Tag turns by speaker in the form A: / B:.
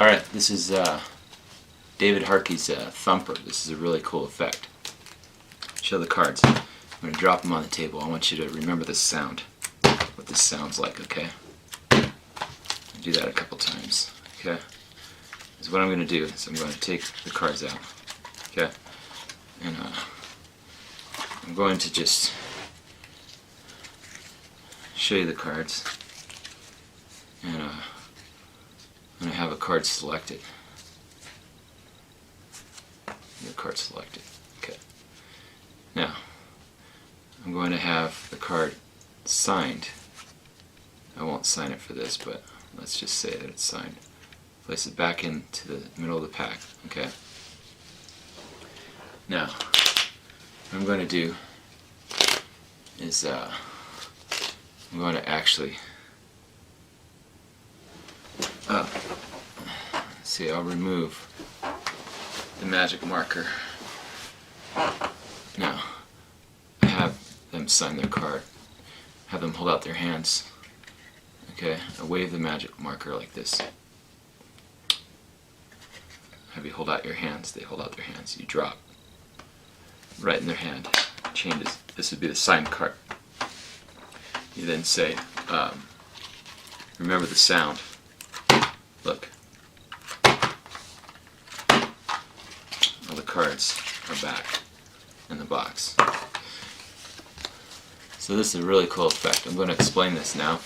A: Alright, this is David Harkey's Thumper. This is a really cool effect. Show the cards. I'm going to drop them on the table. I want you to remember this sound, what this sounds like, okay? Do that a couple times, okay? So what I'm going to do is I'm going to take the cards out, okay? And I'm going to just show you the cards. And I'm going to have a card selected. Your card selected. Okay. Now, I'm going to have the card signed. I won't sign it for this, but let's just say that it's signed. Place it back into the middle of the pack. Okay. Now, what I'm going to do is I'm going to actually see, I'll remove the magic marker. Now, I have them sign their card. Have them hold out their hands. Okay, I wave the magic marker like this. Have you hold out your hands, they hold out their hands. You drop right in their hand. Changes. This would be the signed card. You then say, remember the sound. Look. All the cards are back in the box. So this is a really cool effect. I'm going to explain this now.